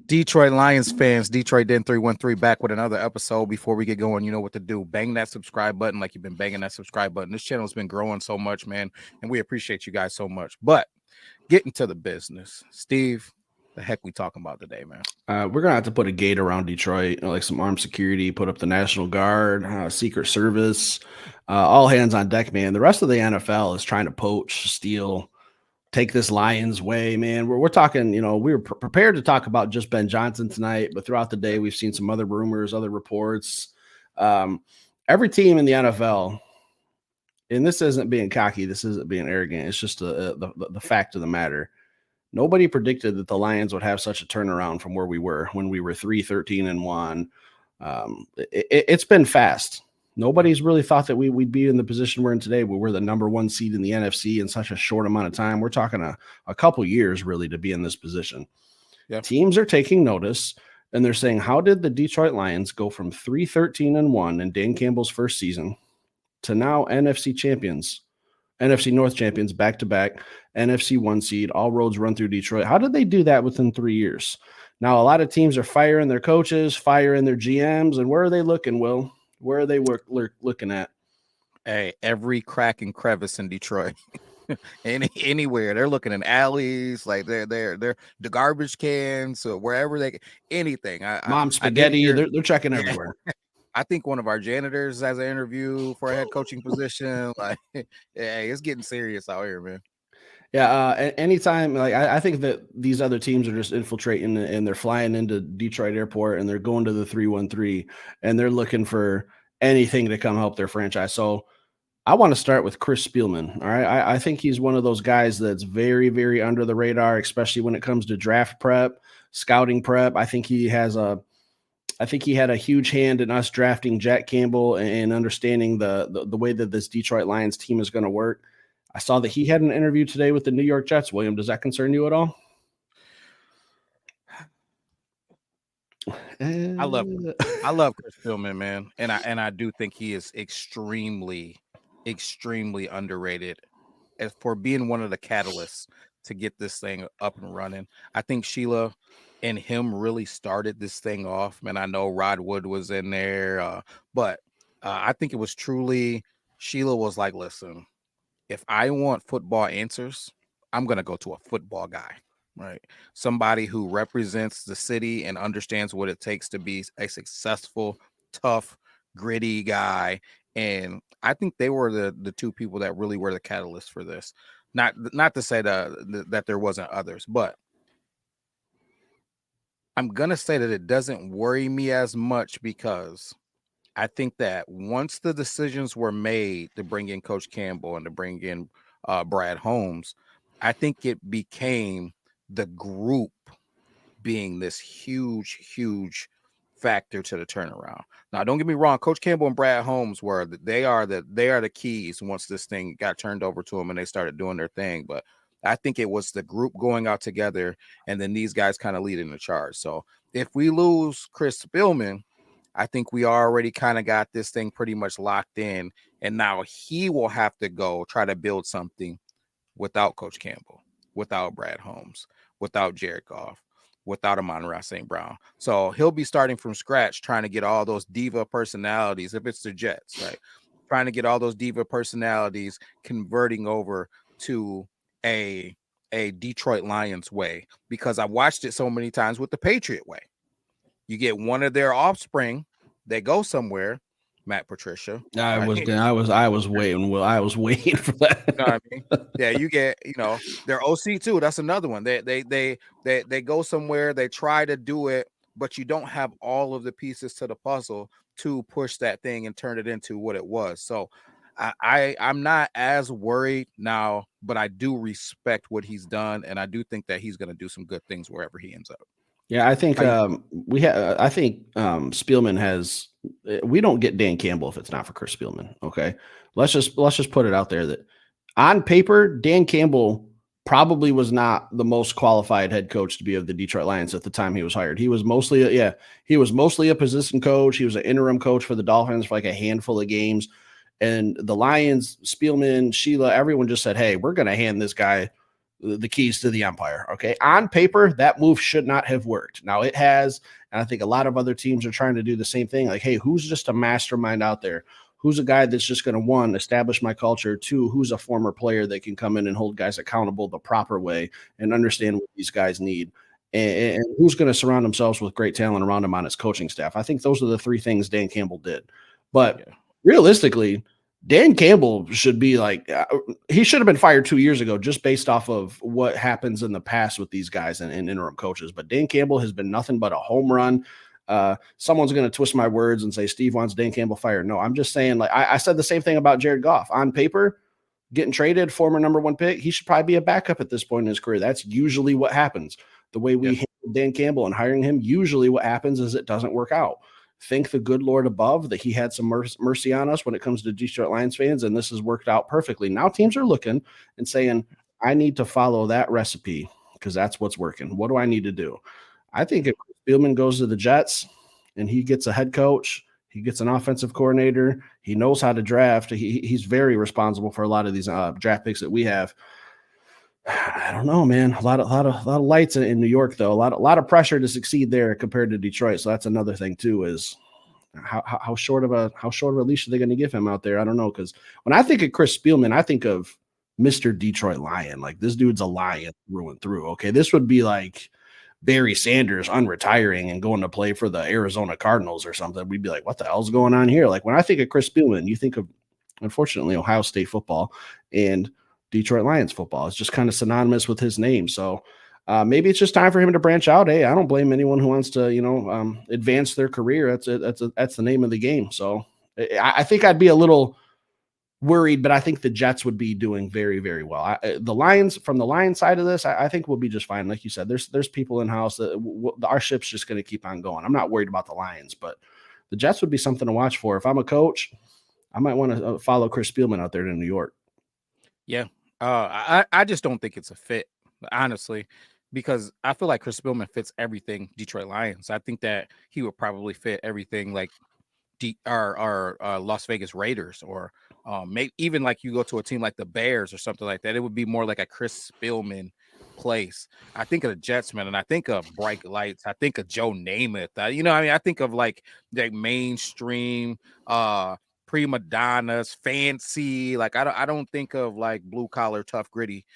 Detroit Lions fans, Detroit Den 313 back with another episode. Before we get going, you know what to do. Bang that subscribe button like you've been banging that subscribe button. This channel has been growing so much, man, and we appreciate you guys so much. But getting to the business, Steve, the heck we talking about today, man? We're going to have to put a gate around Detroit, like some armed security, put up the National Guard, Secret Service, all hands on deck, man. The rest of the NFL is trying to poach, steal, take this Lions way, man. We're talking, we were prepared to talk about just Ben Johnson tonight, but throughout the day, we've seen some other rumors, other reports. Every team in the NFL, and this isn't being cocky, this isn't being arrogant, it's just the fact of the matter. Nobody predicted that the Lions would have such a turnaround from where we were when we were 3-13-1. It's been fast. Nobody's really thought that we'd be in the position we're in today, where we're the number one seed in the NFC in such a short amount of time. We're talking a couple years really to be in this position. Yeah. Teams are taking notice, and they're saying, how did the Detroit Lions go from 3-13-1 in Dan Campbell's first season to now NFC champions? NFC North champions back-to-back, NFC 1 seed, all roads run through Detroit. How did they do that within 3 years? Now, a lot of teams are firing their coaches, firing their GMs, and where are they looking, Will? Where are they looking at? Hey, every crack and crevice in Detroit. Anywhere. They're looking in alleys, like they're the garbage cans, or wherever anything. Mom spaghetti, they're checking everywhere. I think one of our janitors has an interview for a head coaching position. Like, yeah, it's getting serious out here, man. Yeah, anytime, like I think that these other teams are just infiltrating, and they're flying into Detroit Airport, and they're going to the 313, and they're looking for anything to come help their franchise. So I want to start with Chris Spielman. All right, I think he's one of those guys that's very, very under the radar, especially when it comes to draft prep, scouting prep. I think he had a huge hand in us drafting Jack Campbell and understanding the way that this Detroit Lions team is going to work. I saw that he had an interview today with the New York Jets. William, does that concern you at all? I love Chris Spielman, man, and I do think he is extremely underrated as for being one of the catalysts to get this thing up and running. I think Sheila and him really started this thing off, man. I know Rod Wood was in there, but I think it was truly Sheila was like, listen, if I want football answers, I'm going to go to a football guy, right? Somebody who represents the city and understands what it takes to be a successful, tough, gritty guy. And I think they were the two people that really were the catalyst for this. Not to say that there wasn't others, but I'm going to say that it doesn't worry me as much because I think that once the decisions were made to bring in Coach Campbell and to bring in Brad Holmes, I think it became the group being this huge factor to the turnaround. Now, don't get me wrong, Coach Campbell and Brad Holmes they are the keys once this thing got turned over to them and they started doing their thing. But I think it was the group going out together and then these guys kind of leading the charge. So if we lose Chris Spielman, I think we already kind of got this thing pretty much locked in, and now he will have to go try to build something without Coach Campbell, without Brad Holmes, without Jared Goff, without Amon-Ra St. Brown. So he'll be starting from scratch trying to get all those diva personalities, if it's the Jets, right? Trying to get all those diva personalities converting over to a Detroit Lions way, because I've watched it so many times with the Patriot way. You get one of their offspring, they go somewhere. Matt Patricia. I was waiting. Well, I was waiting for that. You know what I mean? Yeah, you get, their OC too. That's another one. They go somewhere, they try to do it, but you don't have all of the pieces to the puzzle to push that thing and turn it into what it was. So I'm not as worried now, but I do respect what he's done, and I do think that he's going to do some good things wherever he ends up. Yeah, I think Spielman has. We don't get Dan Campbell if it's not for Chris Spielman. Okay, let's just put it out there that on paper, Dan Campbell probably was not the most qualified head coach to be of the Detroit Lions at the time he was hired. He was mostly a position coach. He was an interim coach for the Dolphins for like a handful of games, and the Lions, Spielman, Sheila, everyone just said, "Hey, we're going to hand this guy the keys to the empire. Okay. On paper, that move should not have worked. Now it has. And I think a lot of other teams are trying to do the same thing. Like, hey, who's just a mastermind out there? Who's a guy that's just going to, one, establish my culture? Two, who's a former player that can come in and hold guys accountable the proper way and understand what these guys need? And who's going to surround themselves with great talent around him on his coaching staff? I think those are the three things Dan Campbell did. But realistically, Dan Campbell should be like, he should have been fired 2 years ago just based off of what happens in the past with these guys and interim coaches. But Dan Campbell has been nothing but a home run. Someone's going to twist my words and say Steve wants Dan Campbell fired. No, I'm just saying, like, I said the same thing about Jared Goff. On paper, getting traded, former number one pick, he should probably be a backup at this point in his career. That's usually what happens. The way we handled Dan Campbell and hiring him, usually what happens is it doesn't work out. Thank the good Lord above that he had some mercy on us when it comes to Detroit Lions fans, and this has worked out perfectly. Now teams are looking and saying, I need to follow that recipe because that's what's working. What do I need to do? I think if Spielman goes to the Jets and he gets a head coach, he gets an offensive coordinator, he knows how to draft. He's very responsible for a lot of these draft picks that we have. I don't know, man. A lot of lights in New York, though. A lot of pressure to succeed there compared to Detroit. So that's another thing too. Is how short of a leash are they going to give him out there? I don't know, because when I think of Chris Spielman, I think of Mr. Detroit Lion. Like, this dude's a lion through and through. Okay, this would be like Barry Sanders unretiring and going to play for the Arizona Cardinals or something. We'd be like, what the hell's going on here? Like, when I think of Chris Spielman, you think of, unfortunately, Ohio State football and Detroit Lions football. It's just kind of synonymous with his name. So maybe it's just time for him to branch out. Hey, I don't blame anyone who wants to, advance their career. That's the name of the game. So I think I'd be a little worried, but I think the Jets would be doing very, very well. The Lions, from the Lions side of this, I think we'll be just fine. Like you said, there's people in house that our ship's just going to keep on going. I'm not worried about the Lions, but the Jets would be something to watch for. If I'm a coach, I might want to follow Chris Spielman out there in New York. Yeah. I just don't think it's a fit, honestly, because I feel like Chris Spielman fits everything Detroit Lions. I think that he would probably fit everything like our Las Vegas Raiders, or maybe even like you go to a team like the Bears or something like that. It would be more like a Chris Spielman place. I think of the Jets, man, and I think of bright lights. I think of Joe Namath. I think of like mainstream prima donnas, fancy. Like I don't think of like blue collar, tough, gritty,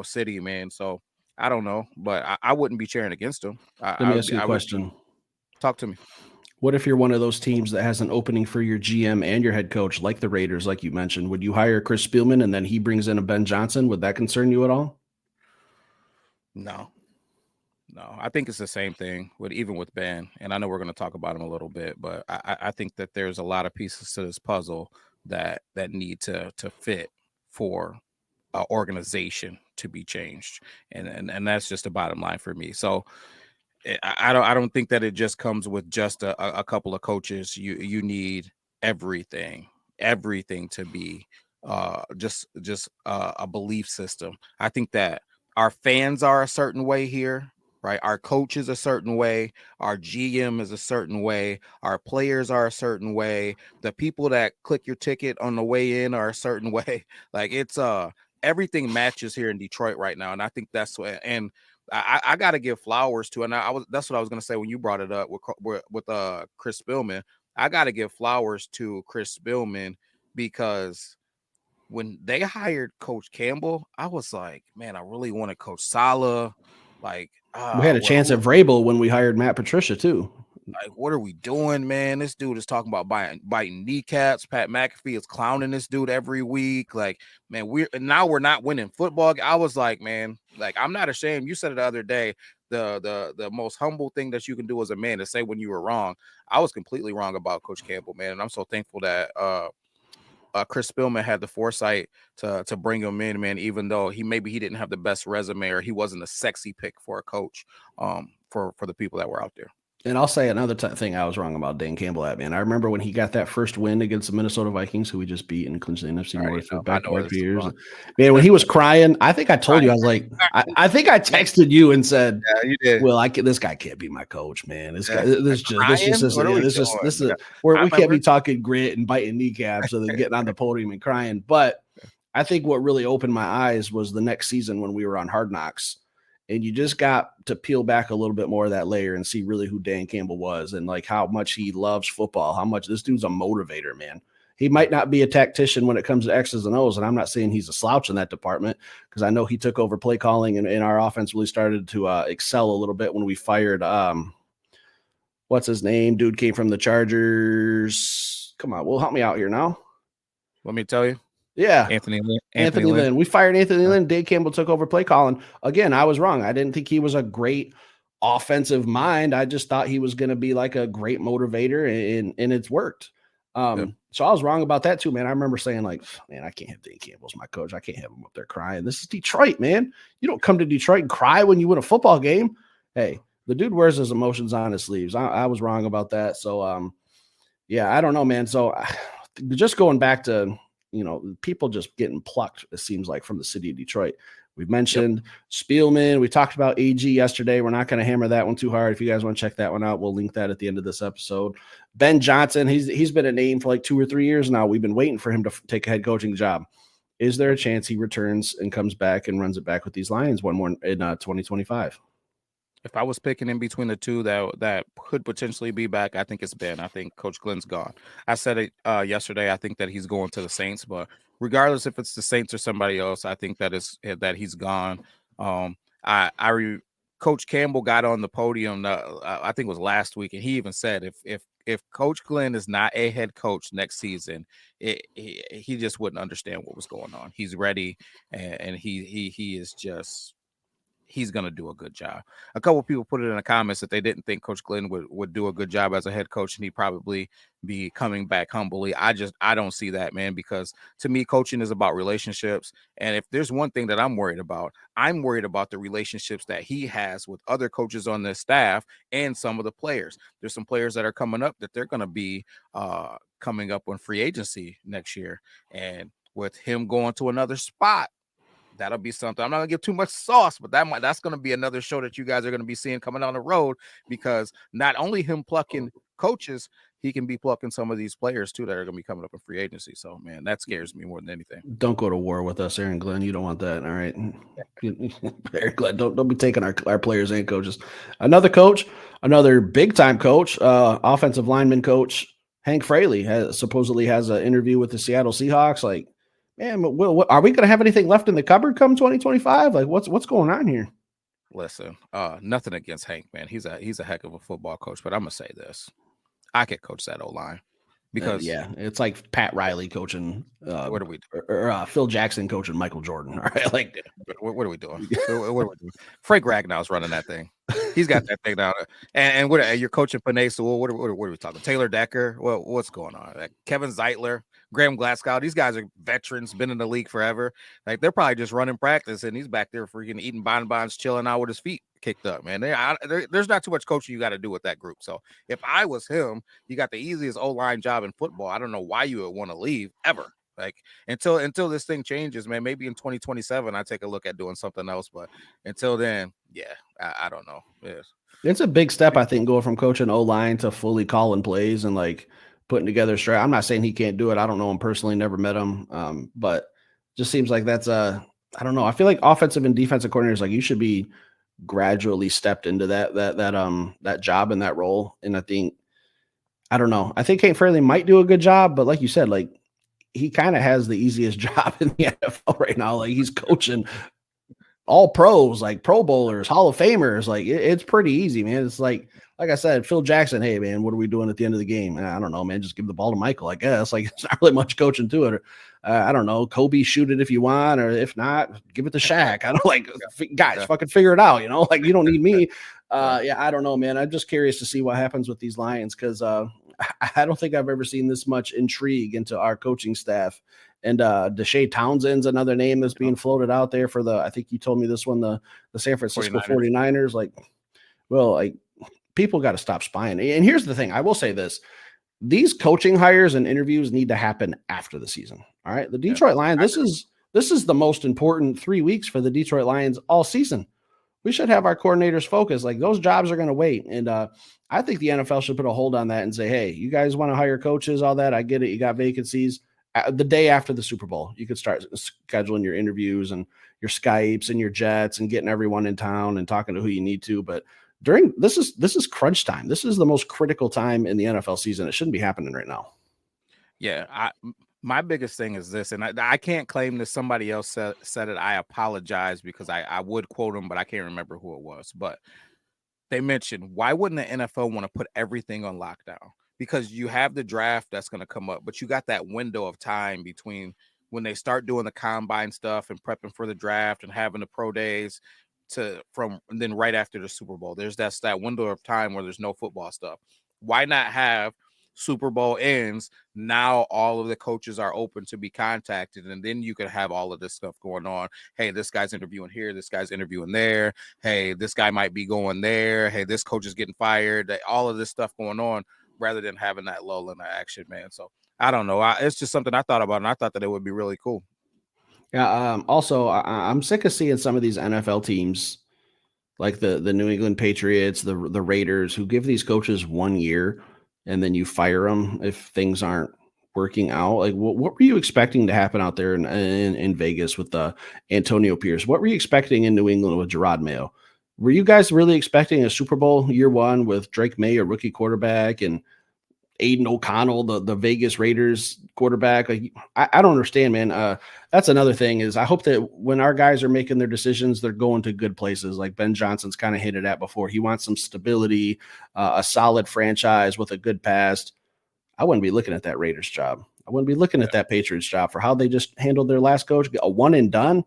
city, man. So I don't know, but I wouldn't be cheering against him. Let me ask you a question. Talk to me. What if you're one of those teams that has an opening for your GM and your head coach, like the Raiders, like you mentioned? Would you hire Chris Spielman and then he brings in a Ben Johnson? Would that concern you at all? No, I think it's the same thing even with Ben. And I know we're going to talk about him a little bit, but I think that there's a lot of pieces to this puzzle that need to fit for an organization to be changed. And that's just the bottom line for me. So I don't think that it just comes with just a couple of coaches. You need everything to be just a belief system. I think that our fans are a certain way here, right? Our coach is a certain way. Our GM is a certain way. Our players are a certain way. The people that click your ticket on the way in are a certain way. Like, it's everything matches here in Detroit right now, and I think that's what. And I got to give flowers to, and that's what I was going to say when you brought it up with Chris Spielman. I got to give flowers to Chris Spielman, because when they hired Coach Campbell, I was like, man, I really want to coach Saleh. Like, we had a chance at Vrabel when we hired Matt Patricia too. Like, what are we doing, man? This dude is talking about biting kneecaps. Pat McAfee is clowning this dude every week. Like, man, we're not winning football. I was like, man, like, I'm not ashamed. You said it the other day. The most humble thing that you can do as a man is say when you were wrong. I was completely wrong about Coach Campbell, man, and I'm so thankful that Chris Spielman had the foresight to bring him in, man, even though he didn't have the best resume, or he wasn't a sexy pick for a coach for the people that were out there. And I'll say another thing I was wrong about Dan Campbell at, man. I remember when he got that first win against the Minnesota Vikings, who we just beat and clinched the NFC North for back-to-back years. Man, when he was crying, I think I told you, I was like, I think I texted you and said, yeah, you did. Well, this guy can't be my coach, man. We can't be talking grit and biting kneecaps and then getting on the podium and crying. But I think what really opened my eyes was the next season when we were on Hard Knocks, and you just got to peel back a little bit more of that layer and see really who Dan Campbell was and like how much he loves football, how much this dude's a motivator, man. He might not be a tactician when it comes to X's and O's, and I'm not saying he's a slouch in that department because I know he took over play calling and our offense really started to excel a little bit when we fired what's his name? Dude came from the Chargers. Come on, well, help me out here now. Let me tell you. Yeah. Anthony Lynn. We fired Anthony Lynn. Dan Campbell took over play calling. Again, I was wrong. I didn't think he was a great offensive mind. I just thought he was going to be like a great motivator, and it's worked. So I was wrong about that too, man. I remember saying like, man, I can't have Dan Campbell as my coach. I can't have him up there crying. This is Detroit, man. You don't come to Detroit and cry when you win a football game. Hey, the dude wears his emotions on his sleeves. I was wrong about that. So, yeah, I don't know, man. So just going back to, people just getting plucked, it seems like, from the city of Detroit. We've mentioned Spielman. We talked about AG yesterday. We're not going to hammer that one too hard. If you guys want to check that one out, we'll link that at the end of this episode. Ben Johnson, he's been a name for like 2 or 3 years now. We've been waiting for him to take a head coaching job. Is there a chance he returns and comes back and runs it back with these Lions one more in 2025? If I was picking in between the two that could potentially be back, I think it's Ben. I think Coach Glenn's gone. I said it yesterday. I think that he's going to the Saints, but regardless if it's the Saints or somebody else, I think that he's gone. Coach Campbell got on the podium. I think it was last week, and he even said if Coach Glenn is not a head coach next season, he just wouldn't understand what was going on. He's ready, and he is just. He's going to do a good job. A couple of people put it in the comments that they didn't think Coach Glenn would do a good job as a head coach, and he'd probably be coming back humbly. I don't see that, man, because to me, coaching is about relationships. And if there's one thing that I'm worried about the relationships that he has with other coaches on the staff and some of the players. There's some players that are coming up that they're going to be coming up on free agency next year. And with him going to another spot, that'll be something. I'm not gonna give too much sauce, but that's gonna be another show that you guys are gonna be seeing coming down the road, because not only him plucking coaches, he can be plucking some of these players too that are gonna be coming up in free agency. So, man, that scares me more than anything. Don't go to war with us, Aaron Glenn. You don't want that. All right, Aaron Glenn. Don't be taking our players and coaches. Another coach, another big time coach, offensive lineman coach Hank Fraley supposedly has an interview with the Seattle Seahawks. Like, man, are we going to have anything left in the cupboard come 2025? Like, what's going on here? Listen, nothing against Hank, man. He's a heck of a football coach, but I'm gonna say this: I could coach that O-line because it's like Pat Riley coaching. What are we doing? Or Phil Jackson coaching Michael Jordan. All right, like what are we doing? What are we doing? Frank Ragnow's running that thing. He's got that thing down. And what you're coaching Panay Sewell? What are we talking? Taylor Decker? Well, what's going on? Like Kevin Zeitler, Graham Glasgow. These guys are veterans, been in the league forever. Like they're probably just running practice, and he's back there freaking eating bonbons, chilling out with his feet kicked up. Man, there's not too much coaching you got to do with that group. So if I was him, you got the easiest O-line job in football. I don't know why you would want to leave ever. Like until this thing changes, man, maybe in 2027, I take a look at doing something else. But until then, yeah, I don't know. Yes. It's a big step, I think, going from coaching O-line to fully calling plays and like putting together a strat. I'm not saying he can't do it. I don't know him personally, never met him. But just seems like that's I don't know. I feel like offensive and defensive coordinators, like you should be gradually stepped into that job and that role. And I don't know. I think Hank Fraley might do a good job, but like you said, like he kind of has the easiest job in the NFL right now. Like he's coaching all pros, like Pro Bowlers, Hall of Famers. Like it's pretty easy, man. It's like I said, Phil Jackson, hey man, what are we doing at the end of the game? I don't know, man. Just give the ball to Michael, I guess. Like it's not really much coaching to it. I don't know. Kobe, shoot it if you want, or if not, give it to Shaq. I don't guys, fucking figure it out. Like you don't need me. Yeah, I don't know, man. I'm just curious to see what happens with these Lions because I don't think I've ever seen this much intrigue into our coaching staff. And Deshae Townsend's another name that's being floated out there for I think you told me this one, the San Francisco 49ers. Like, well, like people got to stop spying. And here's the thing. I will say this. These coaching hires and interviews need to happen after the season. All right. The Detroit Lions, this is the most important 3 weeks for the Detroit Lions all season. We should have our coordinators focused. Like those jobs are going to wait. And I think the NFL should put a hold on that and say, hey, you guys want to hire coaches, all that. I get it. You got vacancies. the day after the Super Bowl, you could start scheduling your interviews and your Skypes and your jets and getting everyone in town and talking to who you need to. But during this is crunch time. This is the most critical time in the NFL season. It shouldn't be happening right now. Yeah, my biggest thing is this, and I can't claim that somebody else said it. I apologize because I would quote them, but I can't remember who it was. But they mentioned, why wouldn't the NFL want to put everything on lockdown? Because you have the draft that's going to come up, but you got that window of time between when they start doing the combine stuff and prepping for the draft and having the pro days and then right after the Super Bowl. There's that window of time where there's no football stuff. Why not have Super Bowl ends, now all of the coaches are open to be contacted, and then you could have all of this stuff going on. Hey, this guy's interviewing here, this guy's interviewing there. Hey, this guy might be going there. Hey, this coach is getting fired. All of this stuff going on, rather than having that lull in the action, man. So I don't know. It's just something I thought about, and I thought that it would be really cool. Yeah. Also, I'm sick of seeing some of these NFL teams, like the New England Patriots, the Raiders, who give these coaches 1 year and then you fire them if things aren't working out. Like, what were you expecting to happen out there in Vegas with Antonio Pierce? What were you expecting in New England with Gerard Mayo? Were you guys really expecting a Super Bowl year one with Drake May, a rookie quarterback, and Aiden O'Connell, the Vegas Raiders quarterback? Like, I don't understand, man. That's another thing is I hope that when our guys are making their decisions, they're going to good places. Like Ben Johnson's kind of hinted at before. He wants some stability, a solid franchise with a good past. I wouldn't be looking at that Raiders job. I wouldn't be looking at that Patriots job for how they just handled their last coach. A one and done.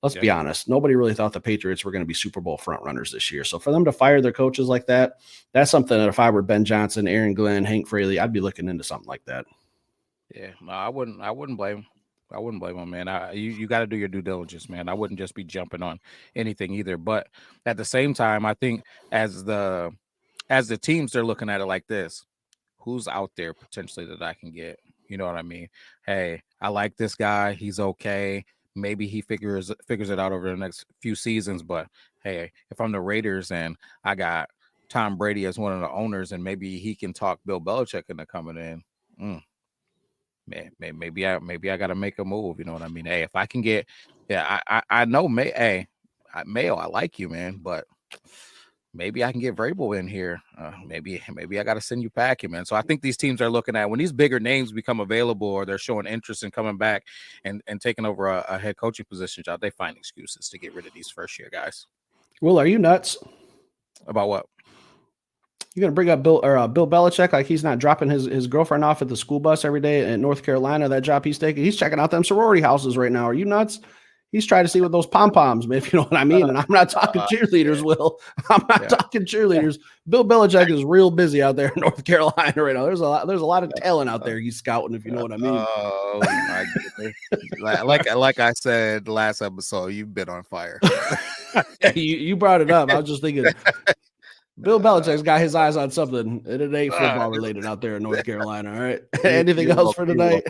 Let's be honest. Nobody really thought the Patriots were going to be Super Bowl front runners this year. So for them to fire their coaches like that, that's something that if I were Ben Johnson, Aaron Glenn, Hank Fraley, I'd be looking into something like that. Yeah, no, I wouldn't blame him. I wouldn't blame him, man. You got to do your due diligence, man. I wouldn't just be jumping on anything either. But at the same time, I think as the teams, they're looking at it like this: who's out there potentially that I can get? You know what I mean? Hey, I like this guy. He's okay. Maybe he figures it out over the next few seasons. But hey, if I'm the Raiders and I got Tom Brady as one of the owners, and maybe he can talk Bill Belichick into coming in. Man, maybe I got to make a move. You know what I mean? Hey, if I can get, I know Mayo, I like you, man, but maybe I can get Vrabel in here. Maybe I got to send you packing, man. So I think these teams are looking at when these bigger names become available or they're showing interest in coming back and taking over a head coaching position job, they find excuses to get rid of these first year guys. Will, are you nuts? About what? You're going to bring up Bill Belichick like he's not dropping his girlfriend off at the school bus every day in North Carolina, that job he's taking. He's checking out them sorority houses right now. Are you nuts? He's trying to see what those pom-poms, man, if you know what I mean. And I'm not talking cheerleaders, Will. I'm not talking cheerleaders. Bill Belichick is real busy out there in North Carolina right now. There's a lot of talent out there he's scouting, if you know what I mean. Oh, my goodness. Like I said last episode, you've been on fire. you brought it up. I was just thinking Bill Belichick's got his eyes on something, and it ain't football related out there in North Carolina. All right. Anything else for tonight?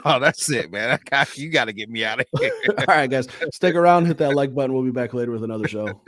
Oh, that's it, man. You got to get me out of here. All right, guys. Stick around, hit that like button. We'll be back later with another show.